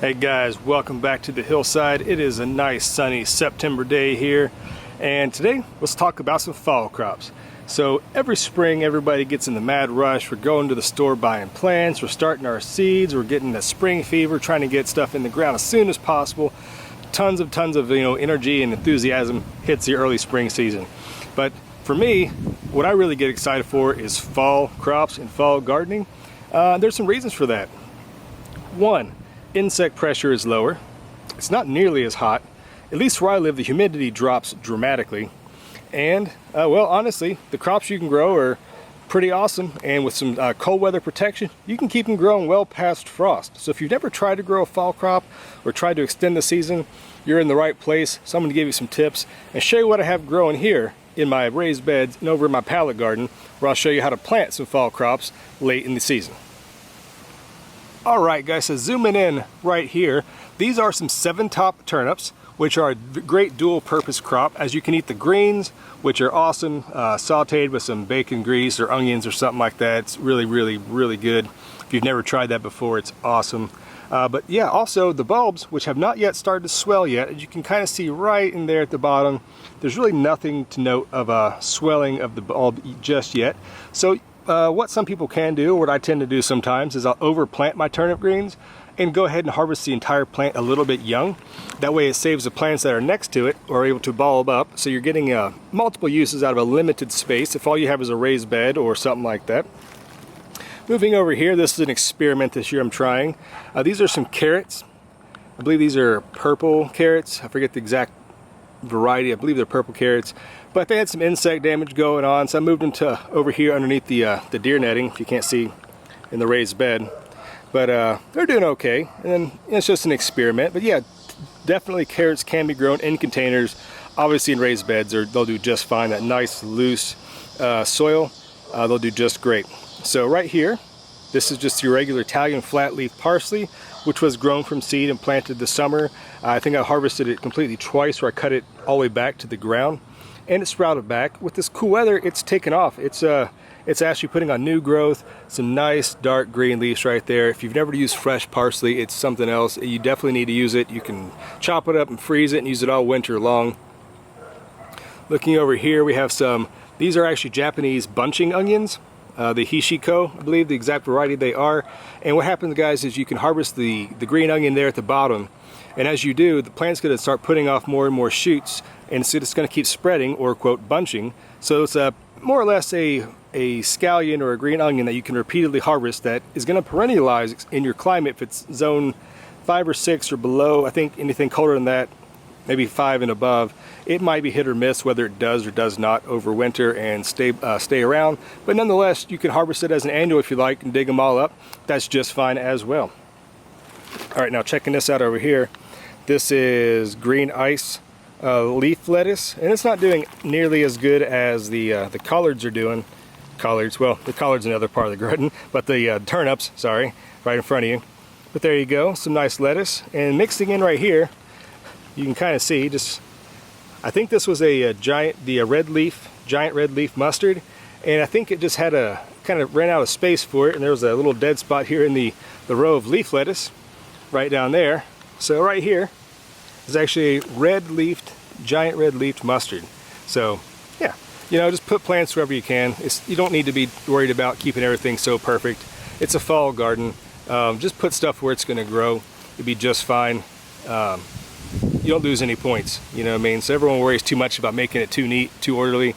Hey guys, welcome back to the hillside. It is a nice sunny September day here, and today let's talk about some fall crops. So every spring everybody gets in the mad rush. We're going to the store buying plants, we're starting our seeds, we're getting the spring fever, trying to get stuff in the ground as soon as possible. Tons of energy and enthusiasm hits the early spring season. But for me, what I really get excited for is fall crops and fall gardening. There's some reasons for that. One, insect pressure is lower. It's not nearly as hot. At least where I live, the humidity drops dramatically. And, well, honestly, the crops you can grow are pretty awesome. And with some cold weather protection, you can keep them growing well past frost. So if you've never tried to grow a fall crop or tried to extend the season, you're in the right place. So I'm going to give you some tips and show you what I have growing here in my raised beds and over in my pallet garden, where I'll show you how to plant some fall crops late in the season. Alright guys, so zooming in right here, these are some 7-top turnips, which are a great dual purpose crop, as you can eat the greens, which are awesome, sauteed with some bacon grease or onions or something like that. It's really good. If you've never tried that before, it's awesome. But yeah, also the bulbs, which have not yet started to swell yet, as you can kind of see right in there at the bottom, there's really nothing to note of a swelling of the bulb just yet. So what some people can do, or what I tend to do sometimes, is I'll overplant my turnip greens and go ahead and harvest the entire plant a little bit young. That way it saves the plants that are next to it or are able to bulb up, so you're getting multiple uses out of a limited space if all you have is a raised bed or something like that. Moving over here, this is an experiment this year I'm trying. These are some carrots. I believe these are purple carrots. I forget the exact variety. I believe they're purple carrots, but they had some insect damage going on, so I moved them to over here underneath the deer netting, if you can't see in the raised bed. But they're doing okay, and then it's just an experiment. But yeah, definitely carrots can be grown in containers, obviously in raised beds, or they'll do just fine. That nice loose soil, they'll do just great. So right here, this is just your regular Italian flat leaf parsley, which was grown from seed and planted this summer. I think I harvested it completely twice, where I cut it all the way back to the ground, and it sprouted back. With this cool weather, it's taken off. It's actually putting on new growth, some nice dark green leaves right there. If you've never used fresh parsley, it's something else. You definitely need to use it. You can chop it up and freeze it and use it all winter long. Looking over here, we have some, these are actually Japanese bunching onions. The Hishiko, I believe the exact variety they are. And what happens, guys, is you can harvest the green onion there at the bottom, and as you do, the plant's going to start putting off more and more shoots, and so it's going to keep spreading, or quote bunching. So it's more or less a scallion or a green onion that you can repeatedly harvest that is going to perennialize in your climate. If it's zone 5 or 6 or below, I think anything colder than that, maybe 5 and above, it might be hit or miss whether it does or does not over winter and stay around. But nonetheless, you can harvest it as an annual if you like and dig them all up. That's just fine as well. All right, now checking this out over here. This is green ice leaf lettuce, and it's not doing nearly as good as the collards are doing. Collards, well, the collards another part of the garden, but the turnips, sorry, right in front of you. But there you go, some nice lettuce. And mixing in right here, you can kind of see, I think this was a giant red leaf mustard, and I think it just had kind of ran out of space for it, and there was a little dead spot here in the row of leaf lettuce right down there. So right here is actually a giant red leafed mustard. So yeah, just put plants wherever you can. You don't need to be worried about keeping everything so perfect. It's a fall garden. Just put stuff where it's going to grow. It'll be just fine. You don't lose any points, you know what I mean? So everyone worries too much about making it too neat, too orderly,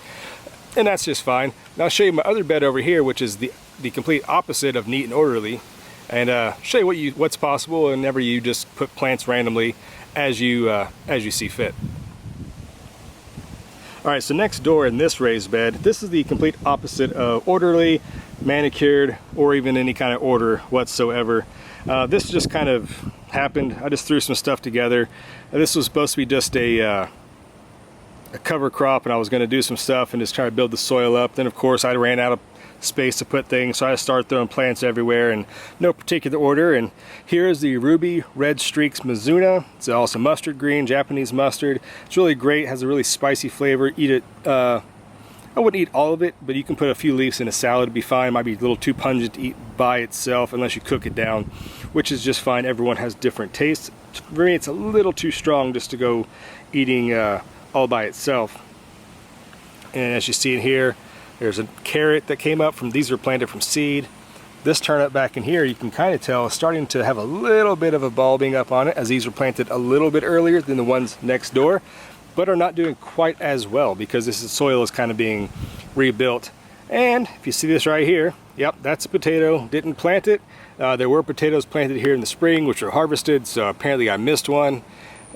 and that's just fine. Now I'll show you my other bed over here, which is the complete opposite of neat and orderly, and show you what's possible whenever you just put plants randomly as you see fit. All right, so next door in this raised bed, this is the complete opposite of orderly, manicured, or even any kind of order whatsoever. This just kind of happened. I just threw some stuff together. This was supposed to be just a cover crop, and I was going to do some stuff and just try to build the soil up. Then of course I ran out of space to put things, so I started throwing plants everywhere in no particular order. And here's the Ruby Red Streaks Mizuna. It's also mustard green, Japanese mustard. It's really great, has a really spicy flavor. Eat it, I wouldn't eat all of it, but you can put a few leaves in a salad, it'd be fine. It might be a little too pungent to eat by itself unless you cook it down which is just fine. Everyone has different tastes. For me, it's a little too strong just to go eating all by itself. And as you see in here, there's a carrot that came up from, these are planted from seed. This turnip back in here, you can kind of tell, is starting to have a little bit of a bulbing up on it, as these were planted a little bit earlier than the ones next door, but are not doing quite as well because this soil is kind of being rebuilt. And if you see this right here, yep, that's a potato. Didn't plant it. There were potatoes planted here in the spring, which were harvested, so apparently I missed one.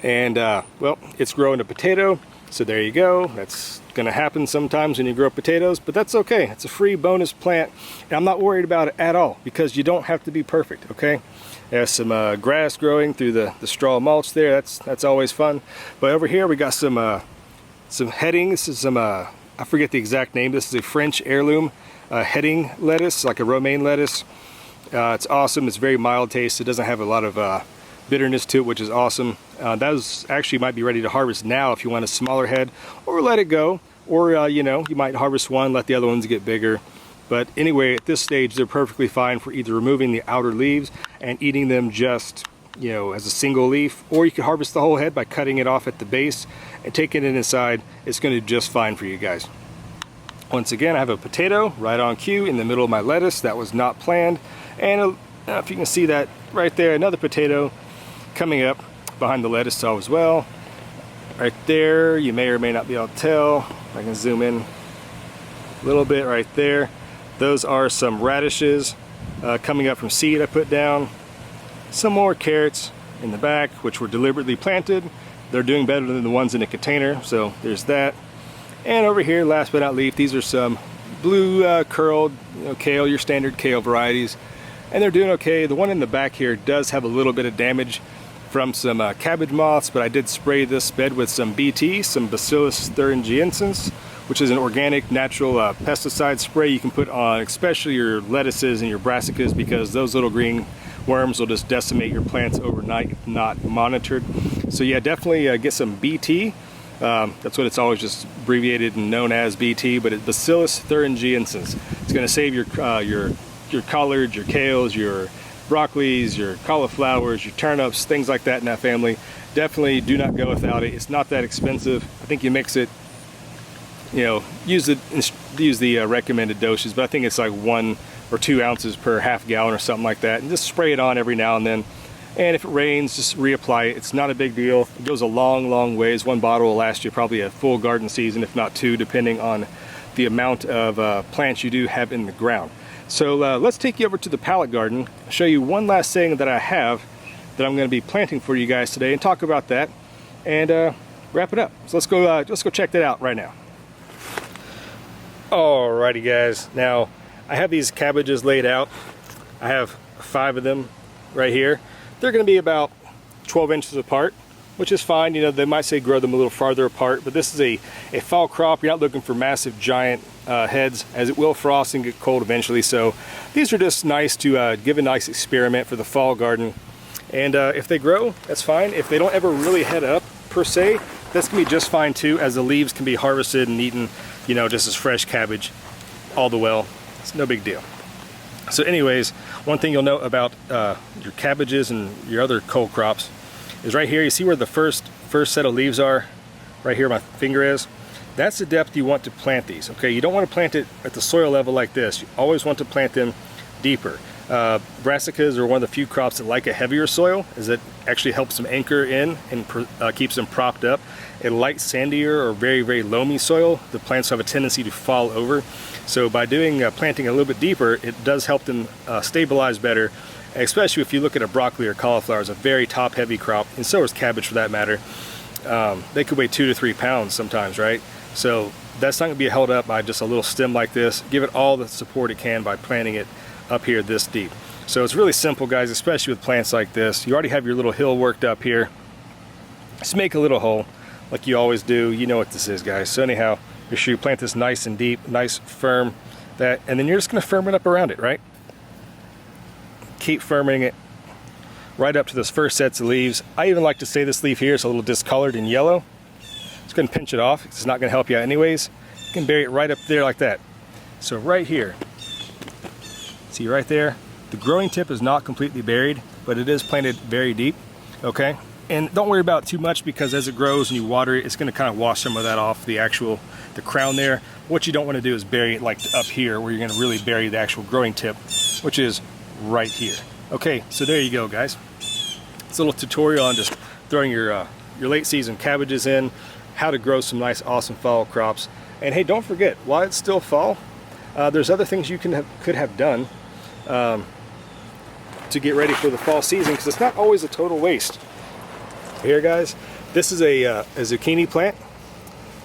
And well, it's growing a potato, so there you go. That's gonna happen sometimes when you grow potatoes, but that's okay. It's a free bonus plant, and I'm not worried about it at all because you don't have to be perfect, okay? There's some grass growing through the straw mulch there. That's always fun. But over here we got some heading. This is some I forget the exact name. This is a French heirloom heading lettuce, like a romaine lettuce. It's awesome. It's very mild taste. It doesn't have a lot of bitterness to it, which is awesome. Those actually might be ready to harvest now if you want a smaller head, or let it go, or you know, you might harvest one, let the other ones get bigger. But anyway, at this stage, they're perfectly fine for either removing the outer leaves and eating them just, you know, as a single leaf, or you can harvest the whole head by cutting it off at the base and taking it inside. It's going to do just fine for you guys. Once again, I have a potato right on cue in the middle of my lettuce. That was not planned. And if you can see that right there, another potato coming up behind the lettuce as well. Right there, you may or may not be able to tell. I can zoom in a little bit right there. Those are some radishes coming up from seed I put down. Some more carrots in the back, which were deliberately planted. They're doing better than the ones in the container, so there's that. And over here, last but not least, these are some blue curled, you know, kale, your standard kale varieties. And they're doing okay. The one in the back here does have a little bit of damage from some cabbage moths, but I did spray this bed with some BT, some Bacillus thuringiensis, which is an organic, natural pesticide spray you can put on especially your lettuces and your brassicas, because those little green worms will just decimate your plants overnight if not monitored. So yeah, definitely get some BT. That's what it's always just abbreviated and known as, BT, but it's Bacillus thuringiensis. It's going to save your collards, your kales, your broccolis, your cauliflowers, your turnips, things like that in that family. Definitely do not go without it. It's not that expensive. I think you mix it, you know, use the recommended doses, but I think it's like 1 or 2 ounces per half gallon or something like that, and just spray it on every now and then. And if it rains, just reapply it. It's not a big deal. It goes a long ways. One bottle will last you probably a full garden season, if not 2, depending on the amount of plants you do have in the ground. So let's take you over to the pallet garden. I'll show you one last thing that I have that I'm going to be planting for you guys today, and talk about that and wrap it up. So let's go check that out right now. Alrighty guys, now I have these cabbages laid out. I have 5 of them right here. They're going to be about 12 inches apart, which is fine. You know, they might say grow them a little farther apart, but this is a fall crop. You're not looking for massive giant heads, as it will frost and get cold eventually. So these are just nice to give a nice experiment for the fall garden. And if they grow, that's fine. If they don't ever really head up per se, that's gonna be just fine too, as the leaves can be harvested and eaten, you know, just as fresh cabbage all the well. It's no big deal. So anyways, one thing you'll note about your cabbages and your other cold crops is right here. You see where the first set of leaves are? Right here my finger is. That's the depth you want to plant these, okay? You don't want to plant it at the soil level like this. You always want to plant them deeper. Brassicas are one of the few crops that like a heavier soil, as it actually helps them anchor in and keeps them propped up. A light, sandier, or very loamy soil, the plants have a tendency to fall over. So by doing planting a little bit deeper, it does help them stabilize better, especially if you look at a broccoli or cauliflower. It's a very top-heavy crop, and so is cabbage for that matter. They could weigh 2 to 3 pounds sometimes, right? So that's not going to be held up by just a little stem like this. Give it all the support it can by planting it up here this deep. So it's really simple, guys, especially with plants like this. You already have your little hill worked up here. Just make a little hole like you always do. You know what this is, guys. So anyhow, make sure you plant this nice and deep, nice, firm, and then you're just going to firm it up around it, right? Keep firming it right up to those first sets of leaves. I even like to say this leaf here is a little discolored and yellow. Just go ahead and pinch it off. It's not going to help you out anyways. You can bury it right up there like that. So right here, see right there, the growing tip is not completely buried, but it is planted very deep, okay? And don't worry about it too much, because as it grows and you water it, it's gonna kind of wash some of that off the crown there. What you don't wanna do is bury it like up here, where you're gonna really bury the actual growing tip, which is right here. Okay, so there you go, guys. It's a little tutorial on just throwing your late season cabbages in, how to grow some nice, awesome fall crops. And hey, don't forget, while it's still fall, there's other things you could have done to get ready for the fall season, because it's not always a total waste. Here, guys, this is a zucchini plant.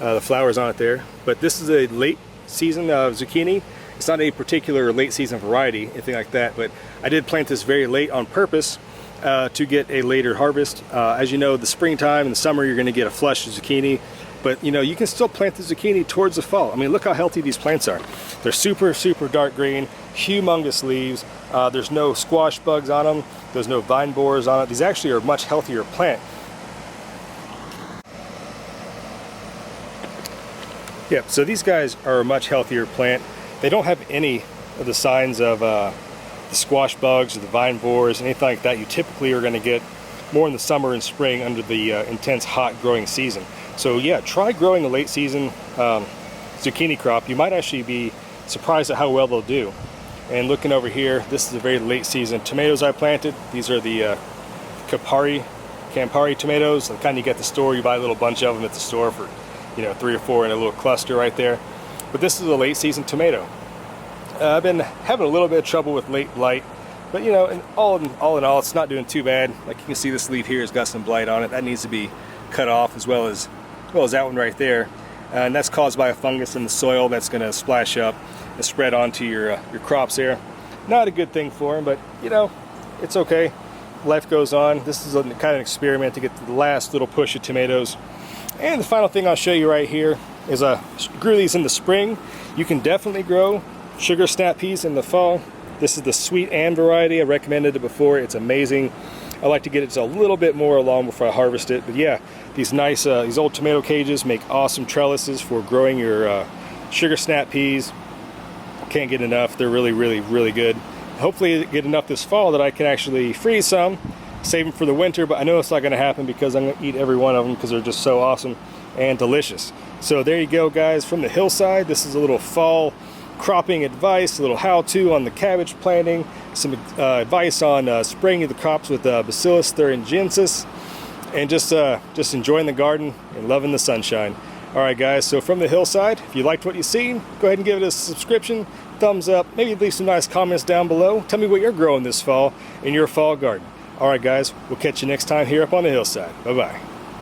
The flowers on it there, but this is a late season zucchini. It's not a particular late season variety, anything like that, but I did plant this very late on purpose to get a later harvest. As you know, the springtime and the summer, you're going to get a flush zucchini, but you know, you can still plant the zucchini towards the fall. I mean, look how healthy these plants are. They're super, super dark green, humongous leaves. There's no squash bugs on them. There's no vine borers on it. These actually are a much healthier plant. Yep, so these guys are a much healthier plant. They don't have any of the signs of the squash bugs or the vine borers, anything like that you typically are going to get more in the summer and spring under the intense hot growing season. So yeah, try growing a late season zucchini crop. You might actually be surprised at how well they'll do. And looking over here, this is a very late season tomatoes I planted. These are the Campari tomatoes, the kind you get at the store. You buy a little bunch of them at the store for, you know, 3 or 4 in a little cluster right there. But this is a late season tomato. I've been having a little bit of trouble with late blight, but you know, all in all, it's not doing too bad. Like you can see, this leaf here has got some blight on it. That needs to be cut off, as well as that one right there. And that's caused by a fungus in the soil that's going to splash up and spread onto your crops there. Not a good thing for them, but you know, it's okay. Life goes on. This is a kind of an experiment to get to the last little push of tomatoes. And the final thing I'll show you right here is I grew these in the spring. You can definitely grow sugar snap peas in the fall. This is the Sweet Ann variety. I recommended it before. It's amazing. I like to get it just a little bit more along before I harvest it. But yeah, these nice, these old tomato cages make awesome trellises for growing your sugar snap peas. Can't get enough. They're really, really, really good. Hopefully get enough this fall that I can actually freeze some, save them for the winter, but I know it's not going to happen because I'm going to eat every one of them because they're just so awesome and delicious. So there you go, guys, from the hillside. This is a little fall cropping advice, a little how-to on the cabbage planting, some advice on spraying the crops with Bacillus thuringiensis, and just enjoying the garden and loving the sunshine. All right, guys, so from the hillside, if you liked what you've seen, go ahead and give it a subscription, thumbs up, maybe leave some nice comments down below. Tell me what you're growing this fall in your fall garden. All right, guys, we'll catch you next time here up on the hillside. Bye-bye.